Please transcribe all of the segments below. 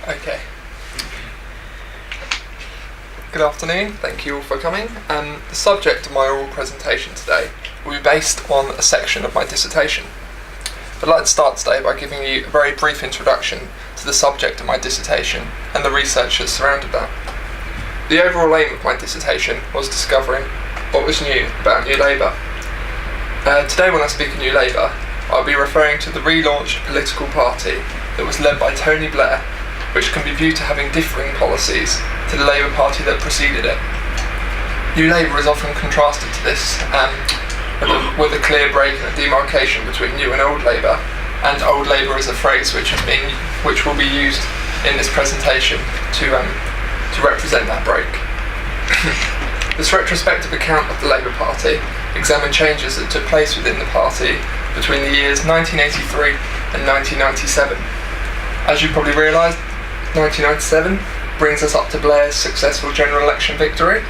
Okay. Good afternoon, thank you all for coming. The subject of my oral presentation today will be based on a section of my dissertation. I'd like to start today by giving you a very brief introduction to the subject of my dissertation and the research that surrounded that. The overall aim of my dissertation was discovering what was new about New Labour. Today when I speak of New Labour, I'll be referring to the relaunched political party that was led by Tony Blair, which can be viewed to having differing policies to the Labour Party that preceded it. New Labour is often contrasted to this with a clear break and a demarcation between New and Old Labour, and Old Labour is a phrase which will be used in this presentation to represent that break. This retrospective account of the Labour Party examined changes that took place within the party between the years 1983 and 1997. As you probably realised, 1997 brings us up to Blair's successful general election victory,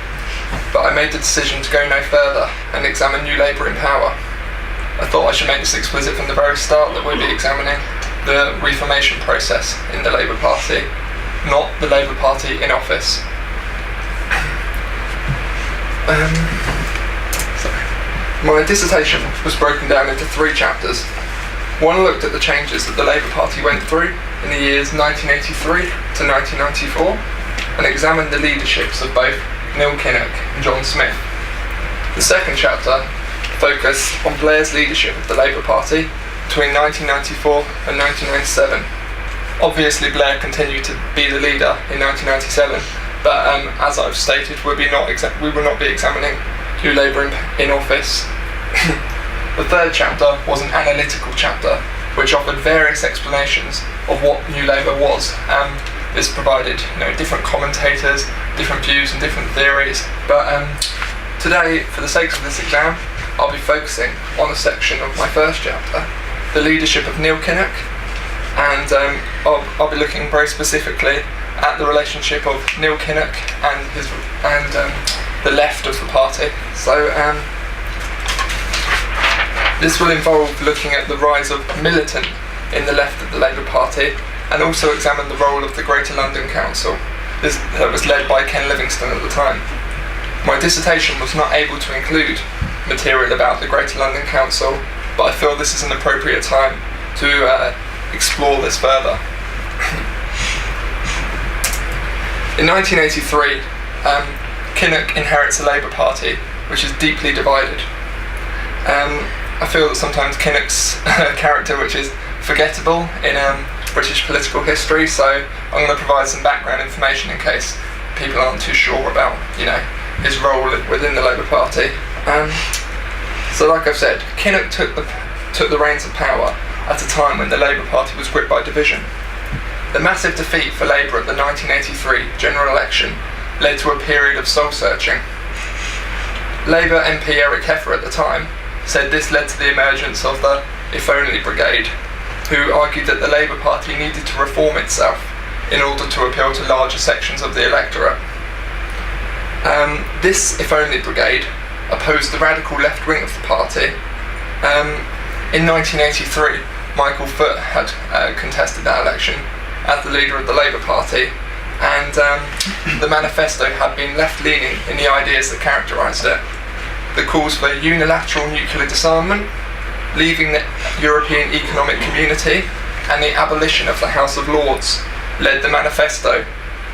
but I made the decision to go no further and examine New Labour in power. I thought I should make this explicit from the very start that we'll be examining the reformation process in the Labour Party, not the Labour Party in office. My dissertation was broken down into 3 chapters. One looked at the changes that the Labour Party went through in the years 1983 to 1994 and examined the leaderships of both Neil Kinnock and John Smith. The second chapter focused on Blair's leadership of the Labour Party between 1994 and 1997. Obviously Blair continued to be the leader in 1997, but as I've stated, we will not be examining New Labour in office. The third chapter was an analytical chapter which offered various explanations of what New Labour was. This provided different commentators, different views and different theories, but today, for the sake of this exam, I'll be focusing on a section of my first chapter, the leadership of Neil Kinnock, and I'll be looking very specifically at the relationship of Neil Kinnock and the left of the party. So this will involve looking at the rise of militant in the left of the Labour Party and also examine the role of the Greater London Council. This was led by Ken Livingstone at the time. My dissertation was not able to include material about the Greater London Council, but I feel this is an appropriate time to explore this further. In 1983, Kinnock inherits a Labour Party which is deeply divided. I feel that sometimes Kinnock's character, which is forgettable in British political history, so I'm going to provide some background information in case people aren't too sure about, his role within the Labour Party. So, like I've said, Kinnock took the reins of power at a time when the Labour Party was gripped by division. The massive defeat for Labour at the 1983 general election led to a period of soul-searching. Labour MP Eric Heffer at the time said this led to the emergence of the If Only Brigade, who argued that the Labour Party needed to reform itself in order to appeal to larger sections of the electorate. This If Only Brigade opposed the radical left wing of the party. In 1983, Michael Foot had contested that election as the leader of the Labour Party, and the manifesto had been left-leaning in the ideas that characterised it. The calls for unilateral nuclear disarmament, leaving the European Economic Community, and the abolition of the House of Lords led the manifesto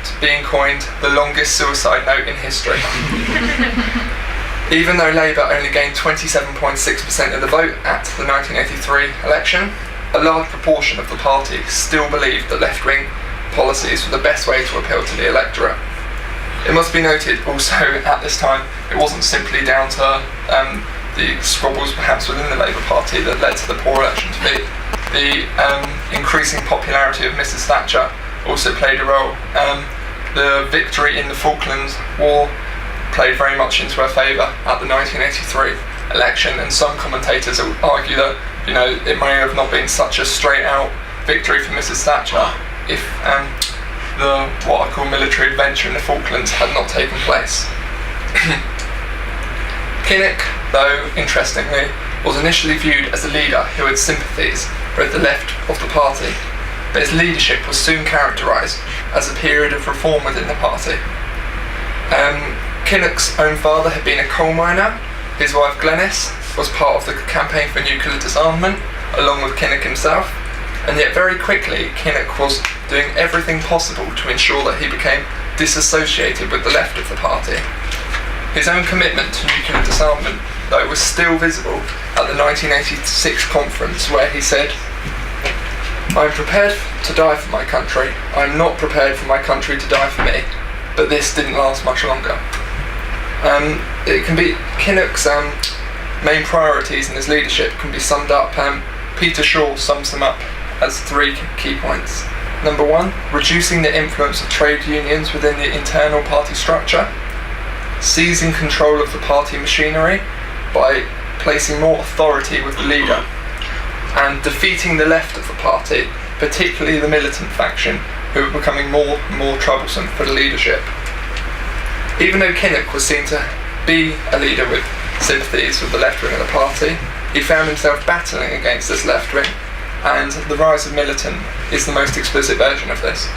to being coined the longest suicide note in history. Even though Labour only gained 27.6% of the vote at the 1983 election, a large proportion of the party still believed that left-wing policies were the best way to appeal to the electorate. It must be noted also at this time it wasn't simply down to the squabbles perhaps within the Labour Party that led to the poor election defeat. The increasing popularity of Mrs Thatcher also played a role. The victory in the Falklands War played very much into her favour at the 1983 election, and some commentators argue that it may have not been such a straight out victory for Mrs Thatcher if what I call military adventure in the Falklands had not taken place. Kinnock, though, interestingly, was initially viewed as a leader who had sympathies with the left of the party. but his leadership was soon characterised as a period of reform within the party. Kinnock's own father had been a coal miner. His wife Glenys was part of the campaign for nuclear disarmament, along with Kinnock himself, and yet very quickly Kinnock was doing everything possible to ensure that he became disassociated with the left of the party. His own commitment to nuclear disarmament, though, was still visible at the 1986 conference, where he said, "I am prepared to die for my country. I am not prepared for my country to die for me." But this didn't last much longer. It can be Kinnock's main priorities in his leadership can be summed up. Peter Shaw sums them up as 3 key points. Number 1, reducing the influence of trade unions within the internal party structure, seizing control of the party machinery by placing more authority with the leader, and defeating the left of the party, particularly the militant faction, who were becoming more and more troublesome for the leadership. Even though Kinnock was seen to be a leader with sympathies with the left wing of the party, he found himself battling against this left wing, and the rise of militant is the most explicit version of this.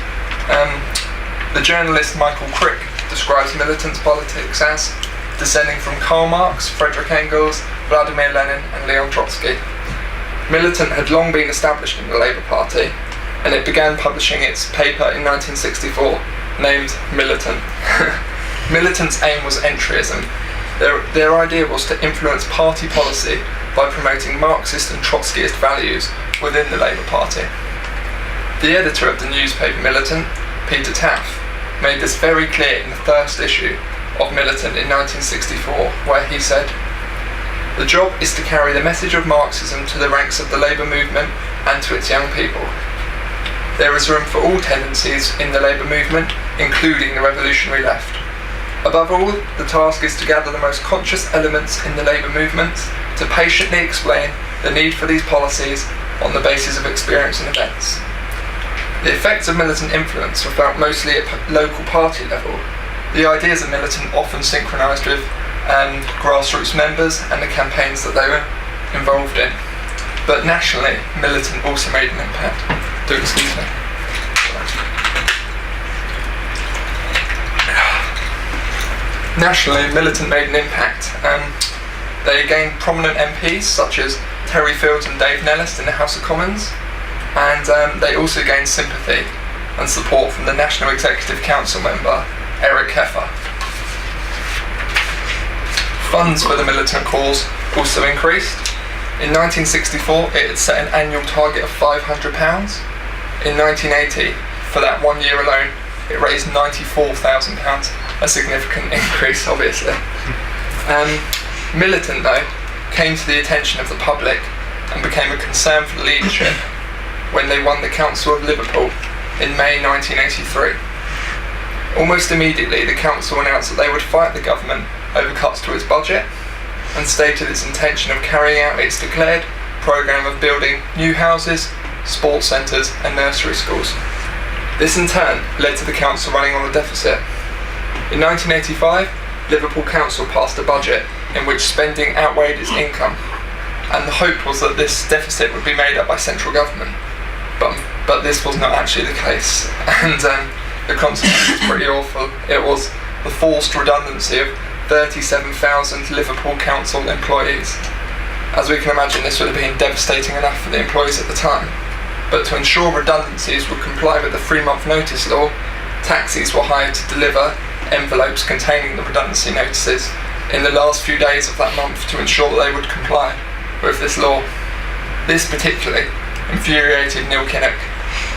The journalist Michael Crick describes militant politics as descending from Karl Marx, Friedrich Engels, Vladimir Lenin and Leon Trotsky. Militant had long been established in the Labour Party, and it began publishing its paper in 1964, named Militant. Militant's aim was entryism. Their idea was to influence party policy by promoting Marxist and Trotskyist values within the Labour Party. The editor of the newspaper Militant, Peter Taff, made this very clear in the first issue of Militant in 1964, where he said, "The job is to carry the message of Marxism to the ranks of the Labour movement and to its young people. There is room for all tendencies in the Labour movement, including the revolutionary left. Above all, the task is to gather the most conscious elements in the Labour movement, to patiently explain the need for these policies on the basis of experience and events." The effects of militant influence were felt mostly at local party level. The ideas of militant often synchronised with grassroots members and the campaigns that they were involved in. But nationally, militant also made an impact. Excuse me. Nationally, militant made an impact. They gained prominent MPs such as Terry Fields and Dave Nellis in the House of Commons, and they also gained sympathy and support from the National Executive Council member Eric Heffer. Funds for the militant cause also increased. In 1964, it had set an annual target of £500. In 1980, for that 1 year alone, it raised £94,000, a significant increase, obviously. Militant, though, came to the attention of the public and became a concern for the leadership when they won the Council of Liverpool in May 1983. Almost immediately, the council announced that they would fight the government over cuts to its budget and stated its intention of carrying out its declared programme of building new houses, sports centres and nursery schools. This in turn led to the council running on a deficit. In 1985, Liverpool Council passed a budget in which spending outweighed its income, and the hope was that this deficit would be made up by central government. But this was not actually the case, and the consequence was pretty awful. It was the forced redundancy of 37,000 Liverpool Council employees. As we can imagine, this would have been devastating enough for the employees at the time. But to ensure redundancies would comply with the 3-month notice law, taxis were hired to deliver envelopes containing the redundancy notices in the last few days of that month to ensure that they would comply with this law. This particularly infuriated Neil Kinnock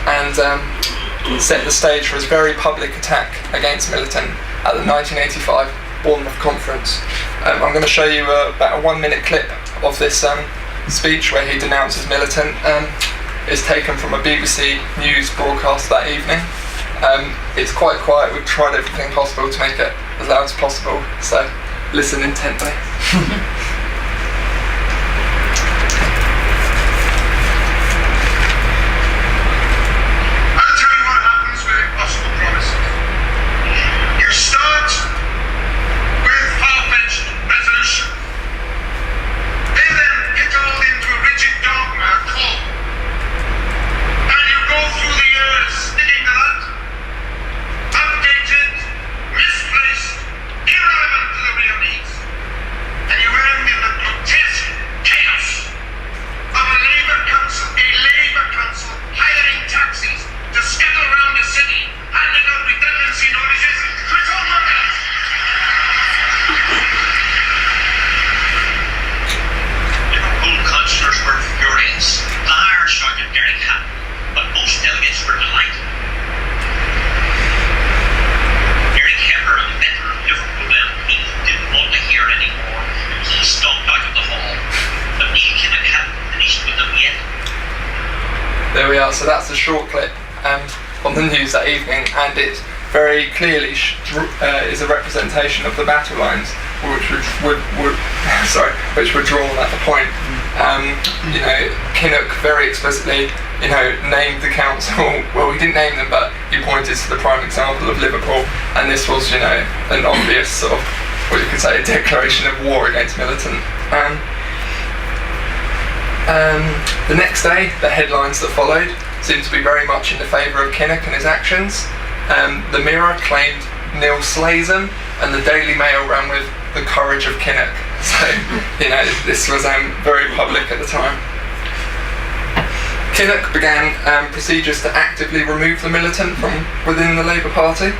and set the stage for his very public attack against militant at the 1985 Bournemouth Conference. I'm going to show you about a 1-minute clip of this speech where he denounces militant. It's taken from a BBC News broadcast that evening. It's quite quiet. We've tried everything possible to make it as loud as possible, so listen intently. Go through There we are. So that's a short clip on the news that evening, and it very clearly is a representation of the battle lines which were drawn at the point. Kinnock very explicitly, named the council. Well, he didn't name them, but he pointed to the prime example of Liverpool, and this was, an obvious sort of, what you could say, a declaration of war against militant. The next day, the headlines that followed seemed to be very much in the favour of Kinnock and his actions. The Mirror claimed Neil slays him, and the Daily Mail ran with the courage of Kinnock. So, this was very public at the time. Kinnock began procedures to actively remove the militant from within the Labour Party.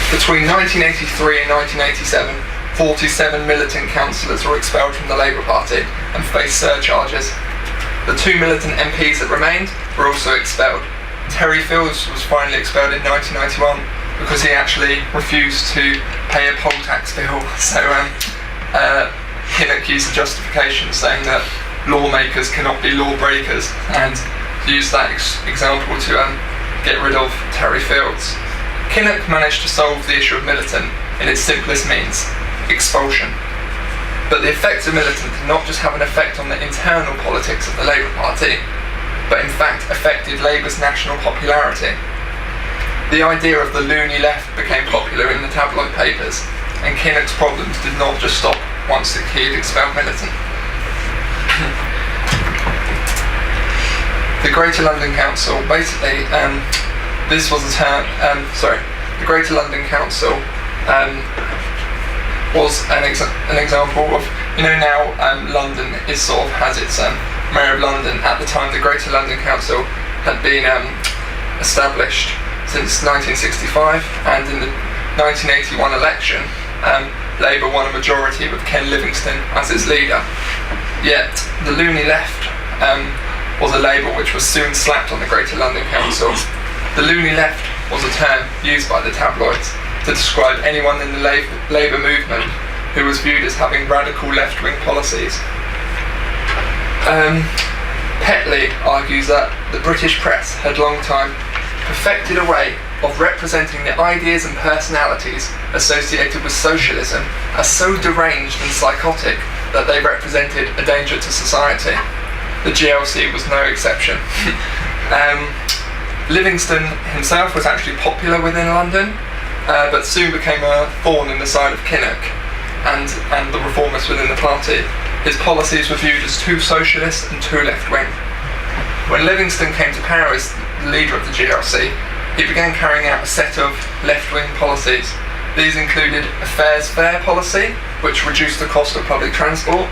Between 1983 and 1987, 47 militant councillors were expelled from the Labour Party and faced surcharges. The 2 militant MPs that remained were also expelled. Terry Fields was finally expelled in 1991 because he actually refused to pay a poll tax bill. So Kinnock used the justification saying that lawmakers cannot be lawbreakers, and used that example to get rid of Terry Fields. Kinnock managed to solve the issue of militant in its simplest means: expulsion. But the effects of militant did not just have an effect on the internal politics of the Labour Party, but in fact affected Labour's national popularity. The idea of the loony left became popular in the tabloid papers, and Kinnock's problems did not just stop once he had expelled militant. The Greater London Council, basically, this was a term, the Greater London Council was an example of, now London is sort of has its Mayor of London. At the time, the Greater London Council had been established since 1965, and in the 1981 election, Labour won a majority with Ken Livingstone as its leader. Yet the loony left was a label which was soon slapped on the Greater London Council. The loony left was a term used by the tabloids to describe anyone in the Labour movement who was viewed as having radical left-wing policies. Petley argues that the British press had long time perfected a way of representing the ideas and personalities associated with socialism as so deranged and psychotic that they represented a danger to society. The GLC was no exception. Livingstone himself was actually popular within London, but soon became a thorn in the side of Kinnock and the reformists within the party. His policies were viewed as too socialist and too left-wing. When Livingstone came to power as the leader of the GLC, he began carrying out a set of left-wing policies. These included a fares fare policy, which reduced the cost of public transport.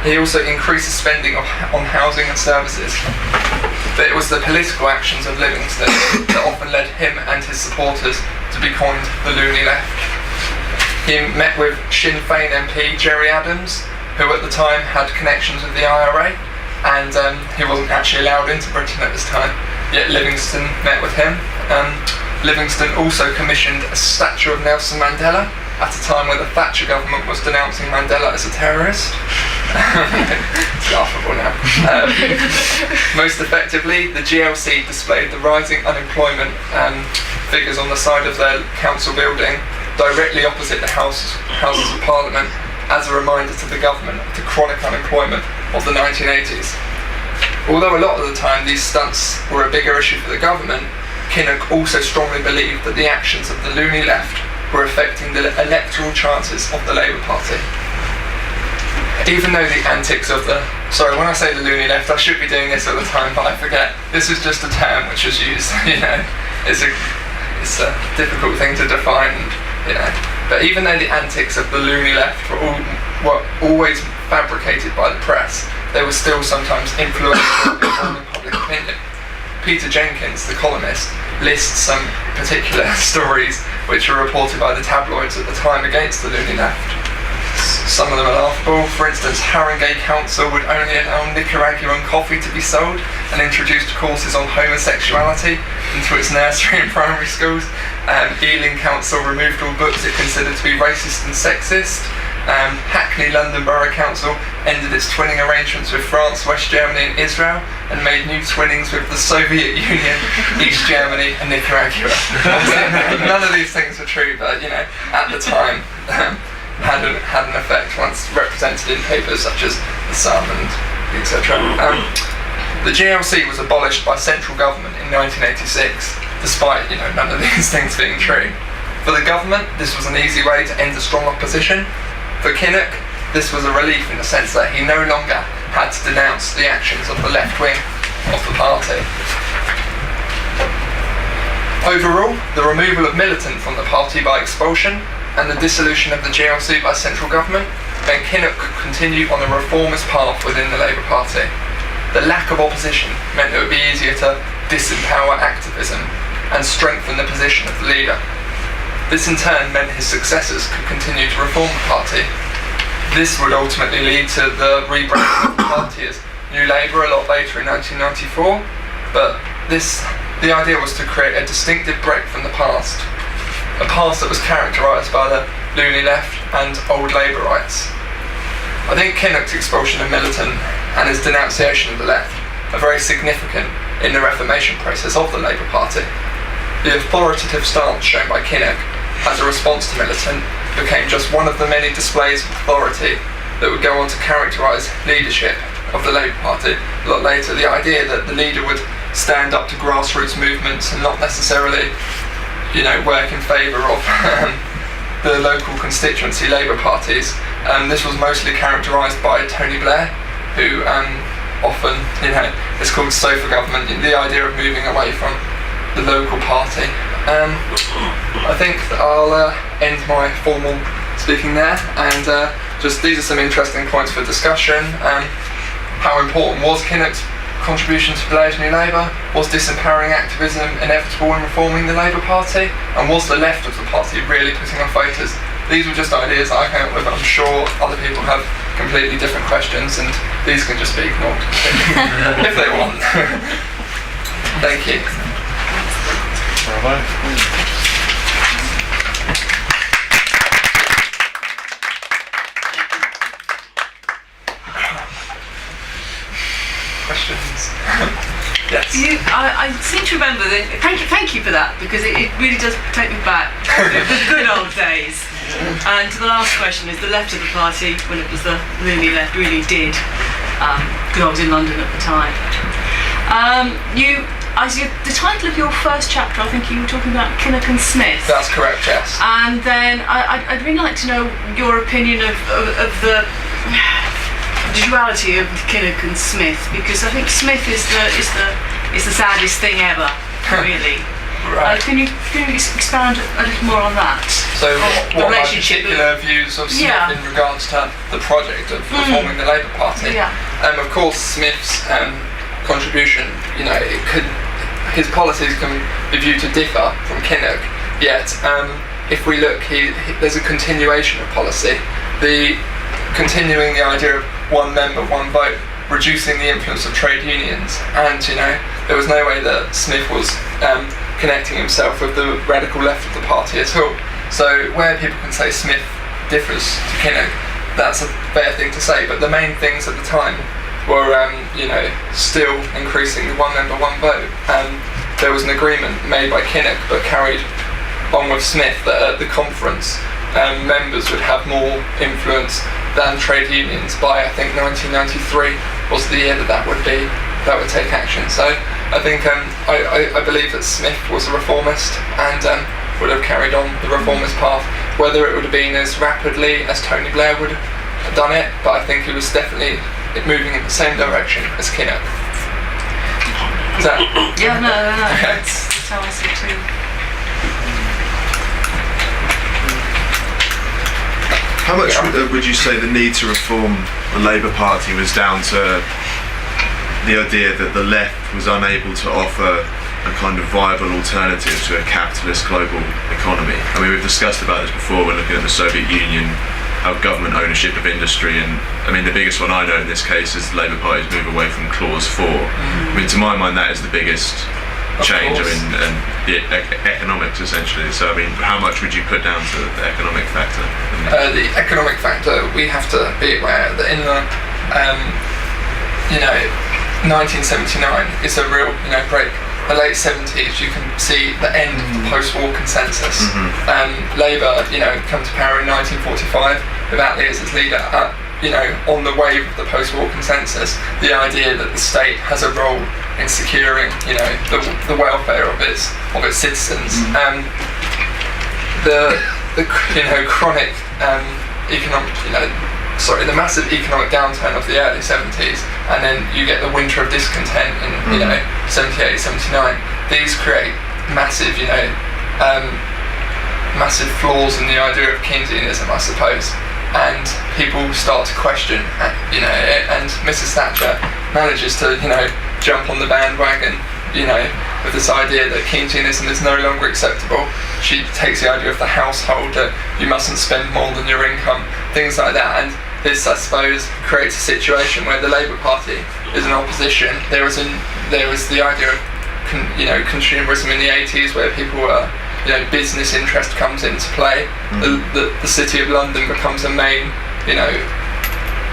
He also increased the spending on housing and services. But it was the political actions of Livingstone that often led him and his supporters to be coined the loony left. He met with Sinn Féin MP Gerry Adams, who at the time had connections with the IRA, and he wasn't actually allowed into Britain at this time, yet Livingstone met with him. Livingstone also commissioned a statue of Nelson Mandela at a time when the Thatcher government was denouncing Mandela as a terrorist. It's laughable now. Most effectively, the GLC displayed the rising unemployment figures on the side of their council building, directly opposite the Houses of Parliament, as a reminder to the government of the chronic unemployment of the 1980s. Although a lot of the time these stunts were a bigger issue for the government, Kinnock also strongly believed that the actions of the loony left were affecting the electoral chances of the Labour Party. Even though the antics of when I say the loony left, I should be doing this at the time, but I forget. This is just a term which is used, it's a difficult thing to define, But even though the antics of the loony left were always fabricated by the press, they were still sometimes influential in forming public opinion. Peter Jenkins, the columnist, lists some particular stories which were reported by the tabloids at the time against the loony left. Some of them are laughable. For instance, Haringey Council would only allow Nicaraguan coffee to be sold, and introduced courses on homosexuality into its nursery and primary schools. Ealing Council removed all books it considered to be racist and sexist. Hackney London Borough Council ended its twinning arrangements with France, West Germany and Israel, and made new twinnings with the Soviet Union, East Germany and Nicaragua. None of these things are true, but at the time had an effect once represented in papers such as The Sun and etc. The GLC was abolished by central government in 1986, despite none of these things being true. For the government, this was an easy way to end a strong opposition. For Kinnock, this was a relief in the sense that he no longer had to denounce the actions of the left wing of the party. Overall, the removal of Militant from the party by expulsion and the dissolution of the GLC by central government meant Kinnock could continue on a reformist path within the Labour Party. The lack of opposition meant it would be easier to disempower activism and strengthen the position of the leader. This in turn meant his successors could continue to reform the party. This would ultimately lead to the rebranding of the party as New Labour a lot later in 1994, but the idea was to create a distinctive break from the past, a past that was characterised by the loony left and old Labourites. I think Kinnock's expulsion of Militant and his denunciation of the left are very significant in the reformation process of the Labour Party. The authoritative stance shown by Kinnock as a response to Militant became just one of the many displays of authority that would go on to characterise leadership of the Labour Party a lot later. The idea that the leader would stand up to grassroots movements and not necessarily, work in favour of the local constituency Labour parties. This was mostly characterised by Tony Blair, who often, is called sofa government, the idea of moving away from the local party. I think that I'll end my formal speaking there, and these are some interesting points for discussion. How important was Kinnock's contribution to Blair's New Labour? Was disempowering activism inevitable in reforming the Labour Party? And was the left of the party really putting off voters? These were just ideas I came up with. I'm sure other people have completely different questions, and these can just be ignored if they want. Thank you. Bravo. Questions? Yes. I seem to remember that. Thank you for that, because it really does take me back to the good old days. And to the last question, is the left of the party, when it was the loony left, really did. Because I was in London at the time. The title of your first chapter, I think you were talking about Kinnock and Smith. That's correct, yes. And then I'd really like to know your opinion of the duality of Kinnock and Smith, because I think Smith is the saddest thing ever, really. Right. Can you expand a little more on that? So what are my particular views of Smith in regards to the project of reforming the Labour Party? Yeah. Of course, Smith's contribution, his policies can be viewed to differ from Kinnock, yet if we look, there's a continuation of policy. Continuing the idea of one member, one vote, reducing the influence of trade unions, and there was no way that Smith was connecting himself with the radical left of the party at all. So where people can say Smith differs to Kinnock, that's a fair thing to say, but the main things at the time were still increasing the one member, one vote. There was an agreement made by Kinnock but carried on with Smith that at the conference members would have more influence than trade unions. By I think 1993 was the year that would take action. So I think I believe that Smith was a reformist and would have carried on the reformist path, whether it would have been as rapidly as Tony Blair would have done it, but I think he was definitely moving in the same direction as Kinnock. Is that? Yeah, no, that's how I see it too. How much would you say the need to reform the Labour Party was down to the idea that the left was unable to offer a kind of viable alternative to a capitalist global economy? I mean, we've discussed about this before. We're looking at the Soviet Union, how government ownership of industry, and I mean the biggest one I know in this case is the Labour Party's move away from Clause 4. I mean, to my mind, that is the biggest change. I course. mean, and the economics essentially. So I mean, how much would you put down to the economic factor? The economic factor, we have to be aware that in the 1979 is a real break. The late 70s, you can see the end of the post-war consensus. Labour, come to power in 1945 with Attlee as its leader. On the wave of the post-war consensus, the idea that the state has a role in securing, the welfare of its citizens. The chronic economic, the massive economic downturn of the early 70s, and then you get the winter of discontent in 78, 79. These create massive, massive flaws in the idea of Keynesianism, I suppose. And people start to question, and Mrs. Thatcher manages to, jump on the bandwagon, with this idea that Keynesianism is no longer acceptable. She takes the idea of the household, that you mustn't spend more than your income, things like that. And this, I suppose, creates a situation where the Labour Party is in opposition. There was the idea of, consumerism in the 80s, where people were, business interest comes into play. The City of London becomes a main,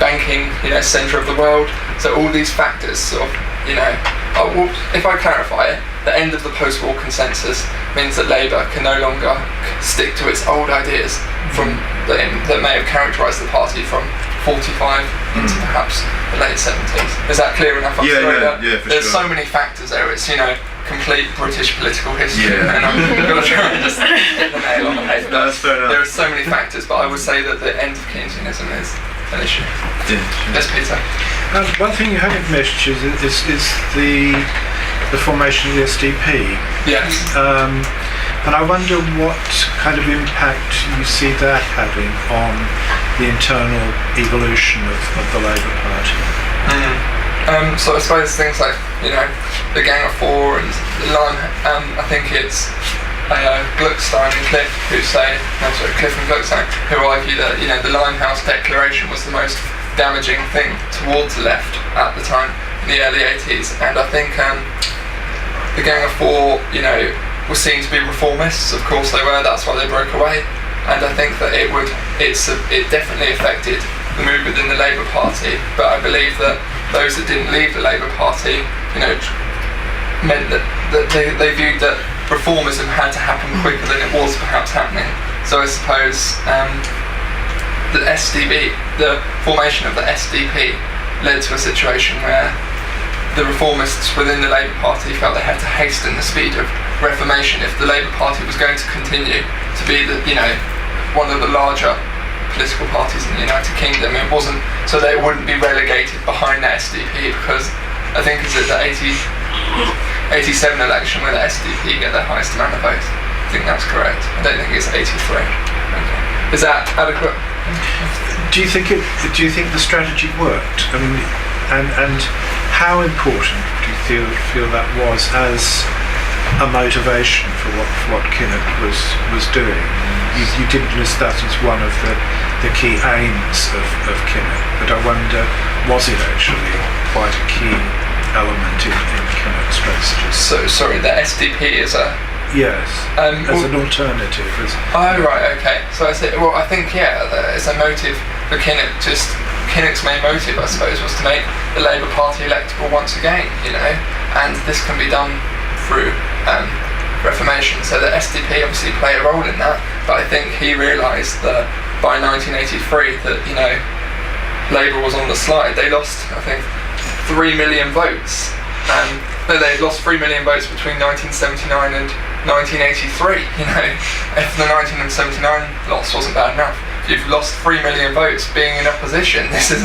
banking, centre of the world. So all these factors sort of, if I clarify it, the end of the post-war consensus means that Labour can no longer stick to its old ideas that may have characterised the party from 45 into perhaps the late 70s. Is that clear enough? Yeah, for There's sure. so many factors there. It's complete British political history, and I'm going to try and just hit the nail on the head. No, that's fair enough. There are so many factors, but I would say that the end of Keynesianism is an issue. Yeah. Yes, Peter. One thing you haven't mentioned is the formation of the SDP. Yes. And I wonder what kind of impact you see that having on the internal evolution of the Labour Party. So I suppose things like, the Gang of Four and the Lime, I think it's Gluckstein and Cliff Cliff and Gluckstein, who argue that, the Limehouse Declaration was the most damaging thing towards the left at the time, in the early 80s. And I think the Gang of Four, were seen to be reformists. Of course they were, that's why they broke away. And I think that it definitely affected the mood within the Labour Party, but I believe that those that didn't leave the Labour Party, meant that they viewed that reformism had to happen quicker than it was perhaps happening. So I suppose the formation of the SDP led to a situation where the reformists within the Labour Party felt they had to hasten the speed of reformation if the Labour Party was going to continue to be one of the larger political parties in the United Kingdom. It wasn't so that it wouldn't be relegated behind the SDP, because I think it's at the 87 election where the SDP get the highest amount of votes. I think that's correct. I don't think it's 83. Okay. Is that adequate? Do you think the strategy worked? I mean, and how important do you feel that was as a motivation for what Kinnock was doing? You didn't list that as one of the key aims of Kinnock, but I wonder, was it actually quite a key element in Kinnock's strategy? So sorry, the SDP is a... Yes, as an alternative. Oh right, okay. So I think it's a motive for Kinnock. Just Kinnock's main motive, I suppose, was to make the Labour Party electable once again. And this can be done through reformation. So the SDP obviously play a role in that, but I think he realised that by 1983 that Labour was on the slide. They lost, I think, 3 million votes. They lost 3 million votes between 1979 and 1983. If the 1979 loss wasn't bad enough, you've lost 3 million votes being in opposition. This is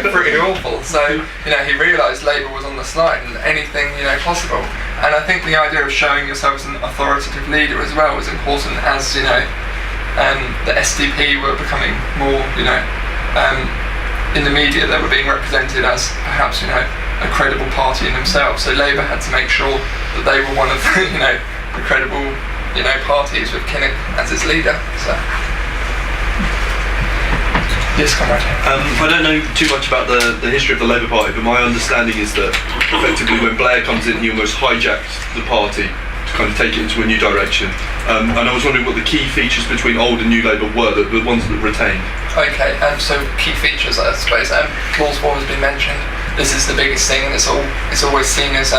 pretty awful. So he realised Labour was on the slide and anything possible. And I think the idea of showing yourself as an authoritative leader as well was important, as the SDP were becoming more in the media. They were being represented as perhaps a credible party in themselves. So Labour had to make sure that they were one of the credible parties with Kinnock as its leader. So. Yes, comrade. I don't know too much about the history of the Labour Party, but my understanding is that effectively when Blair comes in, he almost hijacks the party to kind of take it into a new direction. And I was wondering what the key features between old and new Labour were, the ones that retained. Okay, so key features, I suppose. Clause 4 has been mentioned. This is the biggest thing, and it's always seen as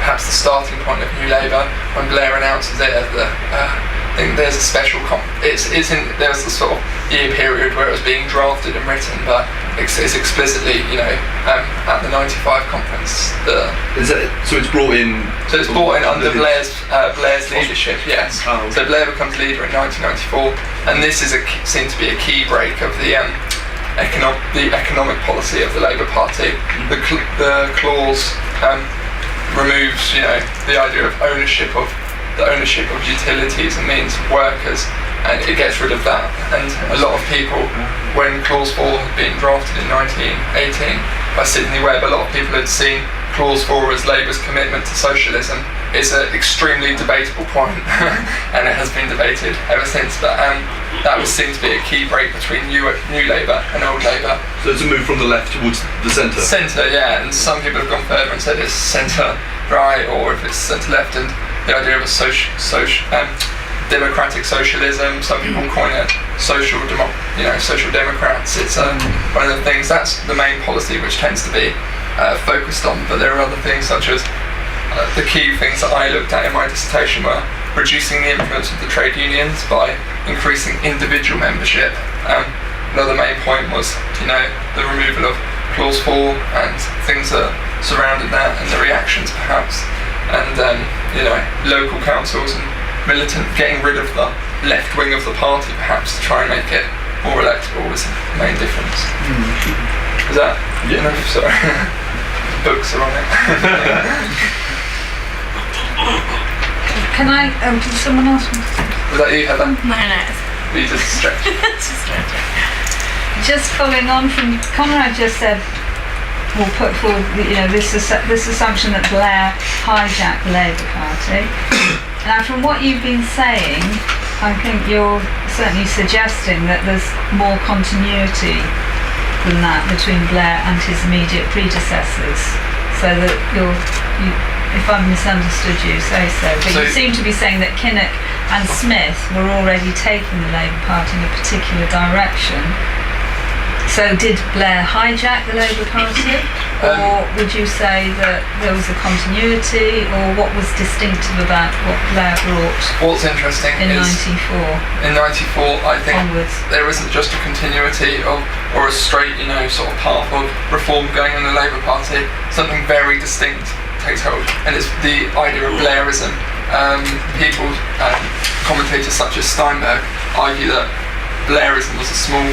perhaps the starting point of New Labour. When Blair announces it at the, I think there's a special. There was a sort of year period where it was being drafted and written, but it's explicitly, at the '95 conference. So it's brought in. So it's brought in under Blair's leadership. Yes. Oh, okay. So Blair becomes leader in 1994, and this is seen to be a key break of the economic policy of the Labour Party. The clause removes, the idea of ownership of utilities and means of workers, and it gets rid of that. And a lot of people, when Clause 4 had been drafted in 1918 by Sidney Webb, a lot of people had seen Clause 4 as Labour's commitment to socialism. It's an extremely debatable point, and it has been debated ever since. But that was seen to be a key break between New Labour and Old Labour. So it's a move from the left towards the centre. Centre, yeah, and some people have gone further and said it's centre right, or if it's centre left, and the idea of a democratic socialism. Some people coin it social democrats. It's one of the things. That's the main policy which tends to be focused on. But there are other things such as the key things that I looked at in my dissertation were reducing the influence of the trade unions by increasing individual membership. Another main point was, the removal of Clause 4 and things that surrounded that, and the reactions perhaps, and local councils and getting rid of the left wing of the party perhaps to try and make it more electable was the main difference. Is that? Yeah. No, sorry. Books are on it. Can I, did someone else want to say? Was that you, Heather? No. You just stretched. Just following on from Conrad just said, or put forward, this assumption that Blair hijacked the Labour Party. Now, from what you've been saying, I think you're certainly suggesting that there's more continuity than that between Blair and his immediate predecessors. So that if I've misunderstood you, say so. But you seem to be saying that Kinnock and Smith were already taking the Labour Party in a particular direction. So did Blair hijack the Labour Party, or would you say that there was a continuity, or what was distinctive about what Blair brought? What's interesting in is '94. In '94, I think onwards. There isn't just a continuity or a straight, sort of path of reform going in the Labour Party. Something very distinct takes hold, and it's the idea of Blairism. Commentators such as Steinberg argue that Blairism was a small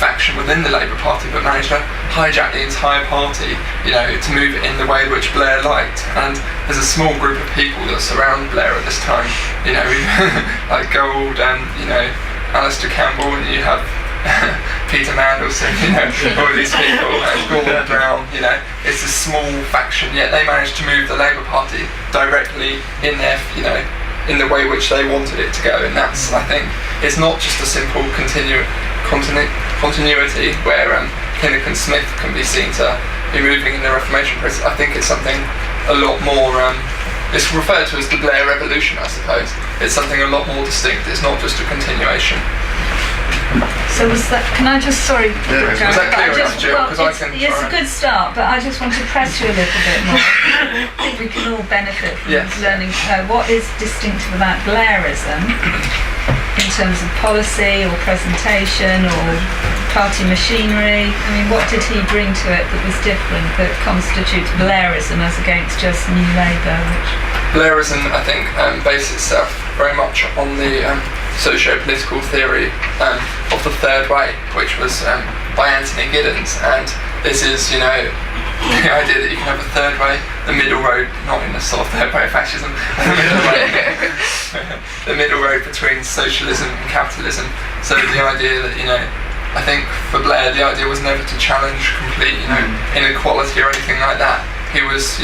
faction within the Labour Party, but managed to hijack the entire party, to move it in the way which Blair liked. And there's a small group of people that surround Blair at this time, like Gold and, Alistair Campbell, and you have Peter Mandelson, all these people, Gordon Brown, it's a small faction, yet they managed to move the Labour Party directly in their, in the way which they wanted it to go. And that's, I think, it's not just a simple continuity where Kinnock and Smith can be seen to be moving in the Reformation process. I think it's something a lot more, it's referred to as the Blair Revolution, I suppose. It's something a lot more distinct. It's not just a continuation. So was that, can I just, sorry, Was that clear enough, Jill? It's a good start, but I just want to press you a little bit more. I think we can all benefit from learning what is distinctive about Blairism in terms of policy or presentation or party machinery. I mean, what did he bring to it that was different, that constitutes Blairism as against just New Labour? Blairism, I think, bases itself very much on the socio-political theory of the Third Way, which was by Anthony Giddens. And this is, the idea that you can have a third way, the middle road, not in a sort of third way of fascism, the middle road between socialism and capitalism. So the idea that, I think for Blair, the idea was never to challenge complete, inequality or anything like that. He was,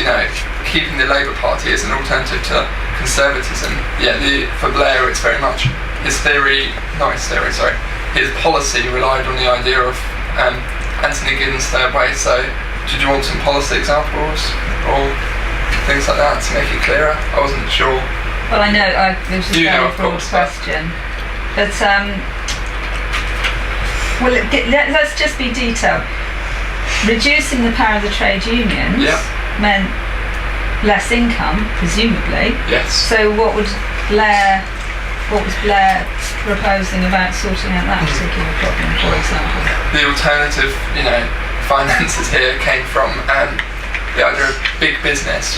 keeping the Labour Party as an alternative to conservatism. Yeah, for Blair, it's very much his theory, not his theory, sorry. his policy relied on the idea of Anthony Giddens' third way. So, did you want some policy examples or things like that to make it clearer? I wasn't sure. Well, I know it was a very of broad course, question, but let's just be detailed. Reducing the power of the trade unions meant less income, presumably. Yes. So what was Blair proposing about sorting out that particular problem, for example? The alternative, finances here came from the idea of big business.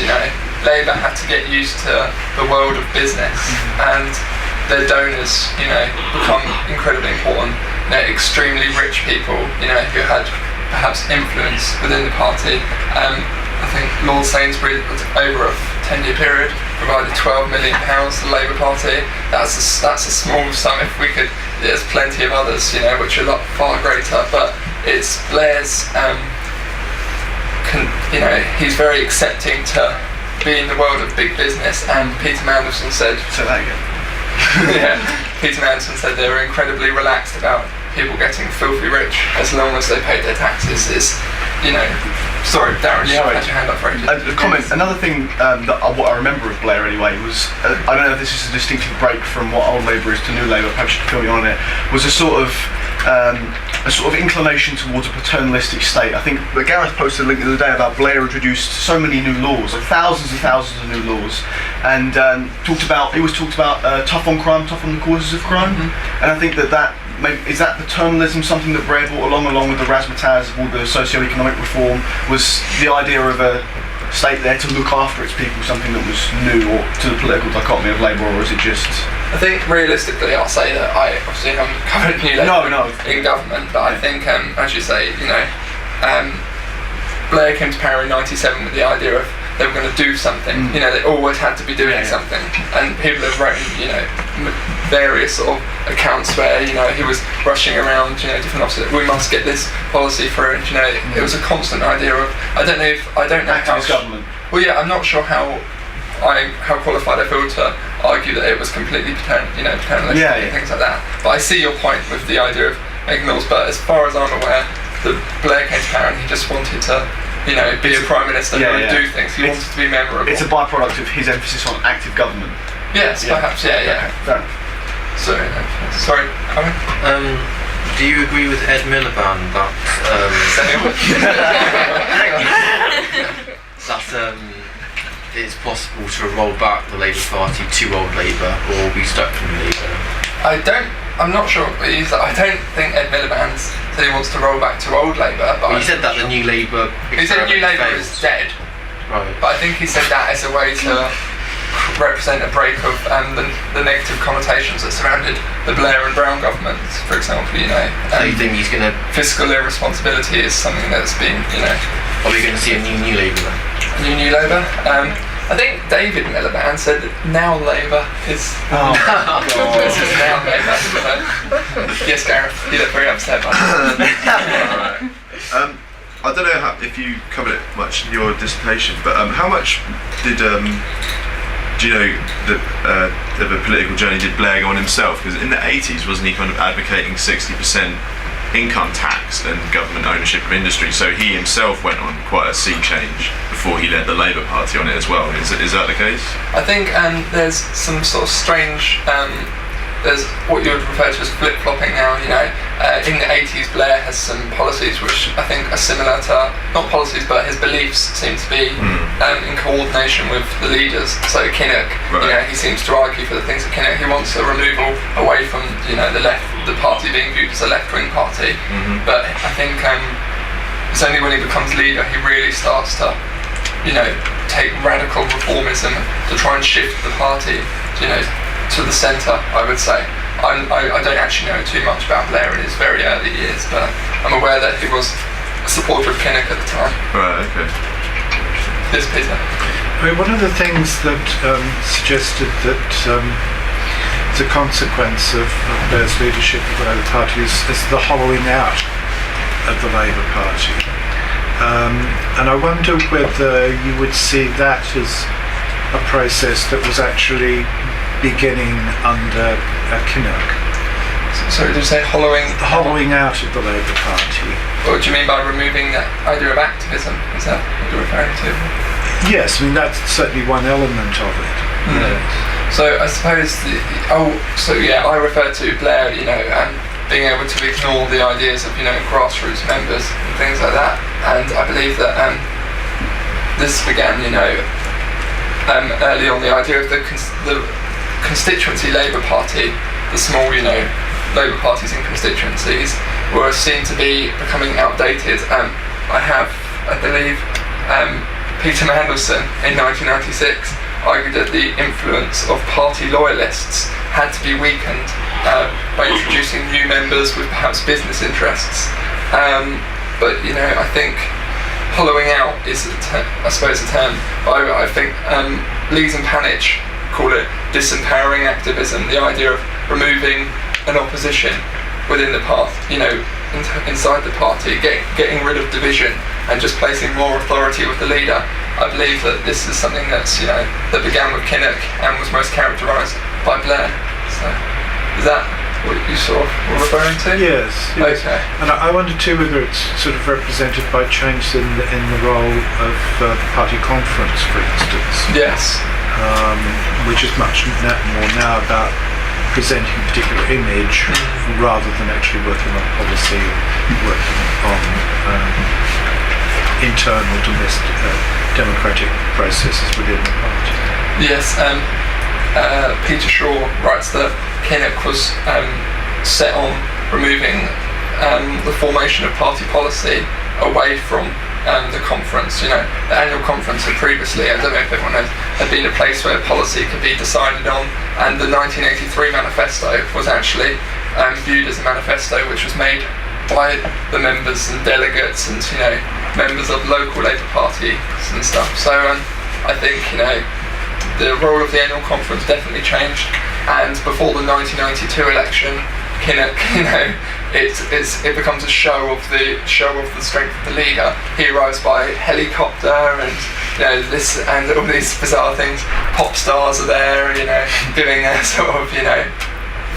Labour had to get used to the world of business, and their donors, become incredibly important. Extremely rich people, who had perhaps influence within the party. I think Lord Sainsbury, over a 10-year period, provided £12 million to the Labour Party. That's a small sum. If we could, there's plenty of others, which are far greater. But it's Blair's. He's very accepting to be in the world of big business. And Peter Mandelson said. Say that again. Peter Mandelson said they were incredibly relaxed about people getting filthy rich as long as they paid their taxes. Sorry, Darren, you had your hand up for ages. A comment. Another thing what I remember of Blair anyway was I don't know if this is a distinctive break from what old Labour is to new Labour. Perhaps you can fill me on it. Was a sort of inclination towards a paternalistic state. I think Gareth posted a link the other day about Blair introduced so many new laws, like thousands and thousands of new laws, and he always talked about tough on crime, tough on the causes of crime, and I think that. Is that paternalism something that Blair brought along with the razzmatazz of all the socio-economic reform? Was the idea of a state there to look after its people something that was new or to the political dichotomy of Labour, or is it just... I think realistically I'll say that I obviously haven't covered New Labour in government, but I think, as you say, Blair came to power in '97 with the idea of they were going to do something. They always had to be doing something, and people have written, various sort of accounts where he was rushing around, different offices. We must get this policy through, and it was a constant idea of. I don't know how. Government. Well, yeah, I'm not sure how qualified I feel to argue that it was completely paternalistic and things like that. But I see your point with the idea of making laws. But as far as I'm aware, Blair came to power and he just wanted to. Be a prime minister and do things. He wanted to be memorable. It's a byproduct of his emphasis on active government. Yes, perhaps. Yeah. Okay, Sorry, Colin? Do you agree with Ed Miliband that it's possible to roll back the Labour Party to old Labour or be stuck in Labour? I'm not sure. I don't think Ed Miliband said he wants to roll back to old Labour. But he said that the New Labour. He said New Labour is dead. Right. But I think he said that as a way to represent a break of the negative connotations that surrounded the Blair and Brown governments, for example. So you think he's going to fiscal irresponsibility is something that's been Are we going to see a new Labour then? A new Labour. I think David Miliband said that now Labour is. This is now Labour. Yes, Gareth, you look very upset by that. Alright. I don't know if you covered it much in your dissertation, but how much did do you know of a political journey did Blair go on himself? Because in the 80s, wasn't he kind of advocating 60% income tax and government ownership of industry? So he himself went on quite a sea change before he led the Labour Party on it as well. Is that the case? I think there's some sort of strange. There's what you would refer to as flip-flopping now. In the 80s, Blair has some policies which I think are similar to, not policies, but his beliefs seem to be in coordination with the leaders. So Kinnock, he seems to argue for the things of Kinnock. He wants a removal away from the left, the party being viewed as a left-wing party. But I think it's only when he becomes leader he really starts to, take radical reformism to try and shift the party, to the centre, I would say. I don't actually know too much about Blair in his very early years, but I'm aware that he was a supporter of Kinnock at the time. Right, okay. Yes, Peter. One of the things that suggested that the consequence of Blair's leadership of the Labour Party is the hollowing out of the Labour Party. And I wonder whether you would see that as a process that was actually beginning under Kinnock. Sorry, did you say hollowing? The hollowing out of the Labour Party. What do you mean by removing that idea of activism? Is that what you're referring to? Yes, I mean that's certainly one element of it. Yes. So I suppose I refer to Blair, being able to ignore the ideas of grassroots members and things like that, and I believe that this began early on. The idea of the constituency Labour Party, the small Labour parties in constituencies, were seen to be becoming outdated. I believe Peter Mandelson in 1996 argued that the influence of party loyalists had to be weakened by introducing new members with perhaps business interests. But I think hollowing out is, I suppose, a term. I think Lees and Panitch call it disempowering activism. The idea of removing an opposition within the path, inside the party, getting rid of division and just placing more authority with the leader. I believe that this is something that's that began with Kinnock and was most characterised by Blair. So, is that what you sort of were referring to? Yes. Okay. And I wondered too whether it's sort of represented by change in the role of the party conference, for instance. Yes. Which is much more now about presenting a particular image rather than actually working on policy or working on internal domestic democratic processes within the party. Yes, Peter Shaw writes that Kinnock was set on removing the formation of party policy away from the conference. The annual conference had previously, I don't know if everyone knows, had been a place where policy could be decided on, and the 1983 manifesto was actually viewed as a manifesto which was made by the members and delegates and members of local Labour parties and stuff. So I think the role of the annual conference definitely changed, and before the 1992 election, Kinnock, it becomes a show of the strength of the leader. He arrives by helicopter, and this and all these bizarre things. Pop stars are there, giving a sort of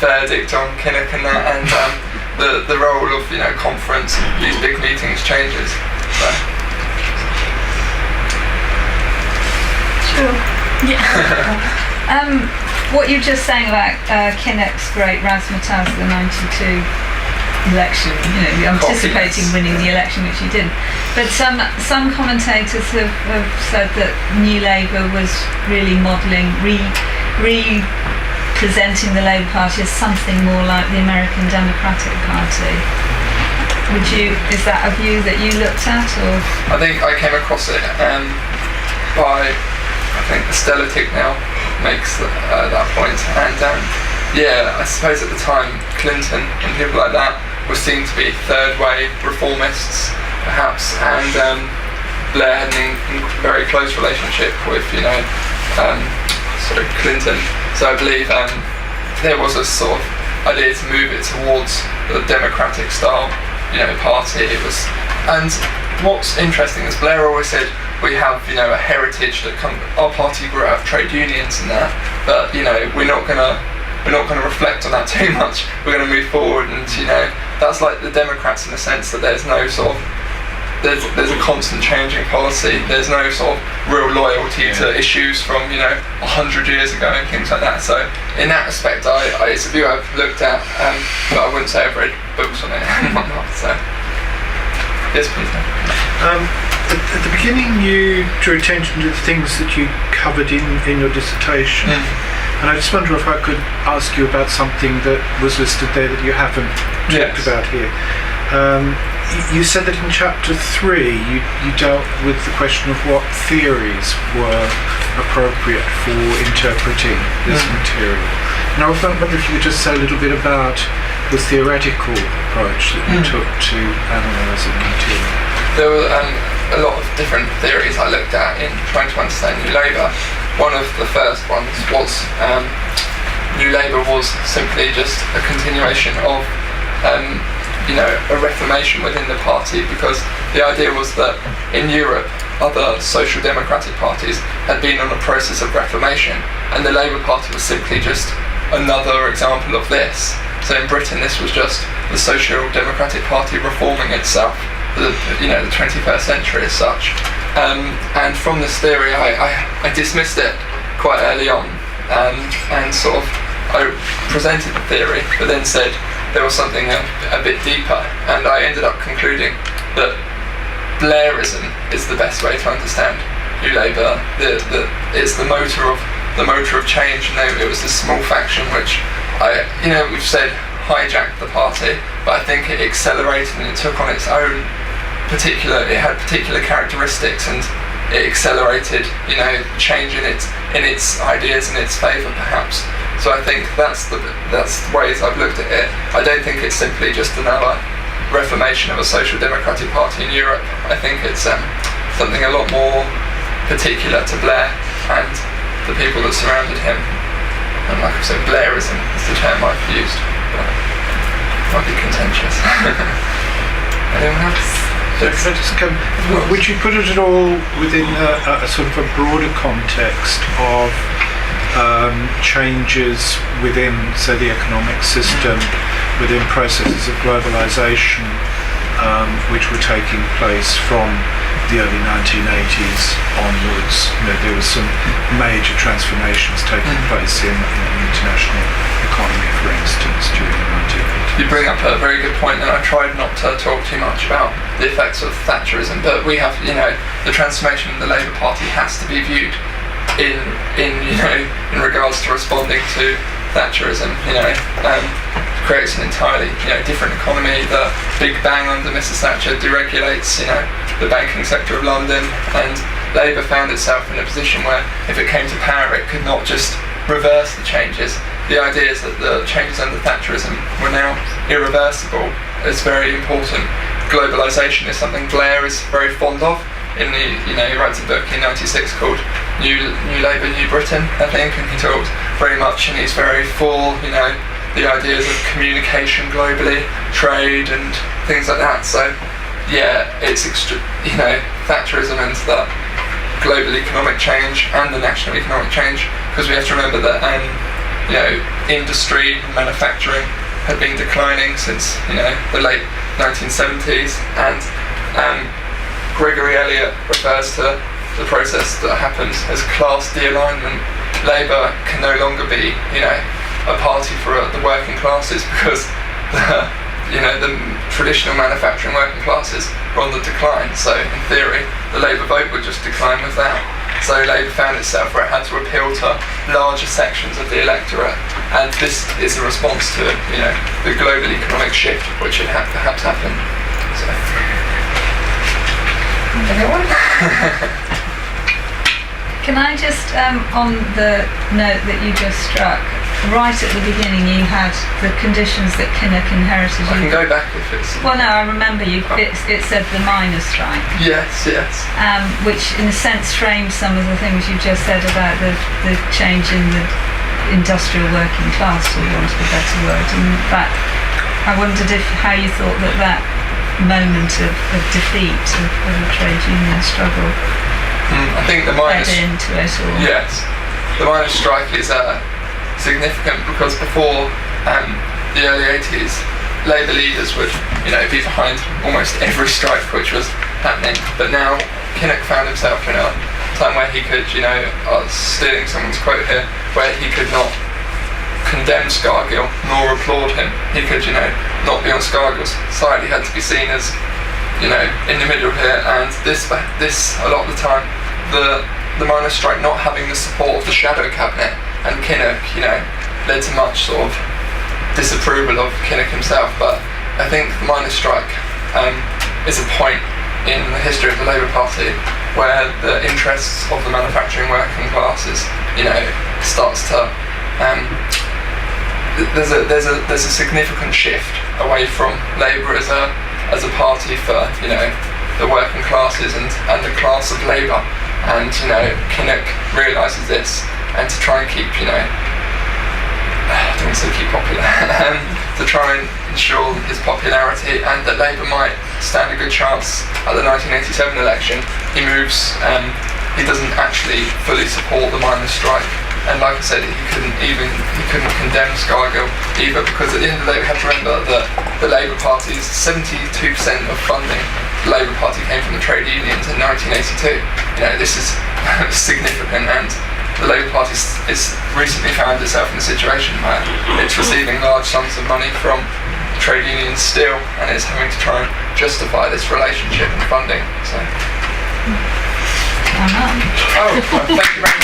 verdict on Kinnock and that, and the role of conference and these big meetings changes. So. Sure. Yeah. What you were just saying about Kinnock's great razzmatazz of the '92 election, anticipating winning the election, which he didn't. But some commentators have said that New Labour was really modelling, presenting the Labour Party as something more like the American Democratic Party. Is that a view that you looked at, or? I think I came across it by, I think Stella Ticknell makes that point, and I suppose at the time Clinton and people like that were seen to be third way reformists, perhaps, and Blair had a very close relationship with Clinton. So I believe there was a sort of idea to move it towards the democratic style, party. It was, and what's interesting is Blair always said we have, a heritage that our party grew out of trade unions and that, but we're not gonna reflect on that too much. We're gonna move forward, and that's like the Democrats in the sense that there's no sort of there's a constant change in policy. There's no sort of real loyalty to issues from 100 years ago and things like that. So in that respect, it's a view I've looked at, but I wouldn't say I've read books on it and whatnot. So yes, please. At the beginning, you drew attention to the things that you covered in your dissertation, and I just wonder if I could ask you about something that was listed there that you haven't talked about here. You said that in chapter 3 you dealt with the question of what theories were appropriate for interpreting this material. And I wonder if you could just say a little bit about the theoretical approach that you took to analysing the material. There were a lot of different theories I looked at in trying to understand New Labour. One of the first ones was New Labour was simply just a continuation of a reformation within the party, because the idea was that in Europe other social democratic parties had been on a process of reformation, and the Labour Party was simply just another example of this. So in Britain, this was just the Social Democratic Party reforming itself, the 21st century as such. And from this theory, I dismissed it quite early on, and sort of I presented the theory, but then said there was something a bit deeper, and I ended up concluding that Blairism is the best way to understand New Labour. It's the motor of change. It was this small faction which we've said hijacked the party, but I think it accelerated and it took on its own it had particular characteristics, and it accelerated, change in its ideas in its favour, perhaps. So I think that's the ways I've looked at it. I don't think it's simply just another reformation of a social democratic party in Europe. I think it's something a lot more particular to Blair and the people that surrounded him. And like I said, Blairism is the term I've used, but it might be contentious. Anyone else? Would you put it at all within a sort of a broader context of changes within, say, the economic system, within processes of globalisation, which were taking place from the early 1980s onwards? There was some major transformations taking place in the international economy, for instance, during the 1980s. You bring up a very good point, and I tried not to talk too much about the effects of Thatcherism, but we have, the transformation of the Labour Party has to be viewed in regards to responding to Thatcherism. Creates an entirely different economy. The Big Bang under Mrs. Thatcher deregulates the banking sector of London, and Labour found itself in a position where if it came to power, it could not just reverse the changes. The idea is that the changes under Thatcherism were now irreversible. It's very important. Globalisation is something Blair is very fond of. He writes a book in '96 called New Labour, New Britain, I think, and he talks very much, and he's very for the ideas of communication globally, trade and things like that. So yeah, it's Thatcherism and the global economic change and the national economic change, because we have to remember that industry and manufacturing had been declining since the late 1970s, and Gregory Elliott refers to the process that happens as class de-alignment. Labour can no longer be a party for the working classes, because the traditional manufacturing working classes are on the decline. So in theory, the Labour vote would just decline with that. So Labour found itself where it had to appeal to larger sections of the electorate, and this is a response to the global economic shift which had perhaps happened. So. Anyone? Can I just, on the note that you just struck, right at the beginning you had the conditions that Kinnock inherited. I can go back if it's... Well, no, I remember it said the miners' strike. Yes. Which in a sense frames some of the things you just said about the change in the industrial working class, for want of a better word. And that, I wondered how you thought that moment of defeat of a trade union struggle I think the miners... fed into it all. Yes. The miners' strike is significant because before the early 80s, Labour leaders would be behind almost every strike which was happening, but now Kinnock found himself in a time where he could, stealing someone's quote here, where he could not condemn Scargill nor applaud him. He could not be on Scargill's side. He had to be seen as in the middle here, and this a lot of the time the miners' strike not having the support of the shadow cabinet and Kinnock led to much sort of disapproval of Kinnock himself. But I think the miners' strike is a point in the history of the Labour Party where the interests of the manufacturing working classes starts to there's a significant shift away from Labour as a party for the working classes and the class of labour, and Kinnock realises this, and to try and keep I don't want to say keep popular to try and ensure his popularity and that Labour might stand a good chance at the 1987 election, he moves he doesn't actually fully support the miners' strike And like I said, he couldn't condemn Scargill either, because at the end of the day we have to remember that the Labour Party's 72% of funding, the Labour Party came from the trade unions in 1982. This is significant, and the Labour Party is recently found itself in a situation where it's receiving large sums of money from trade unions still, and it's having to try and justify this relationship and funding. So. Oh, Thank you very much.